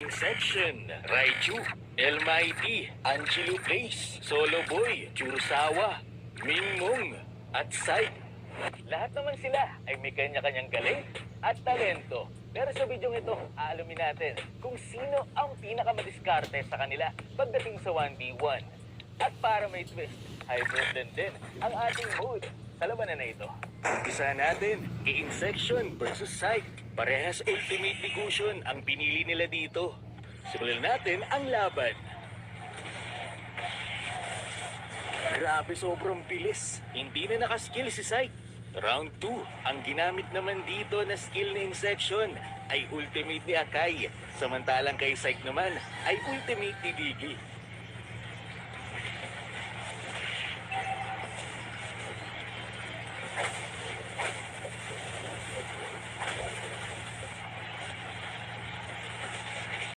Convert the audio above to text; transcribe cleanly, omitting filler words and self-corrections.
Inception, Raichu, El Mighty, Angelo Blaze, Solo Boy, Churasawa, Mingmong, at Psy. Lahat naman sila ay may kanya-kanyang galing at talento. Pero sa video ito, aalamin natin kung sino ang pinakamadiskarte sa kanila pagdating sa 1v1. At para may twist, hybrid din ang ating mood sa labanan na ito. Umpisa natin, Insection versus Psy. Parehas Ultimate Diffusion ang pinili nila dito. Simulan natin ang laban. Grabe, sobrang bilis. Hindi na nakaskill si Psy. Round 2, ang ginamit naman dito na skill na Insection ay Ultimate ni Akai. Samantalang kay Psy naman ay Ultimate ni Diggy.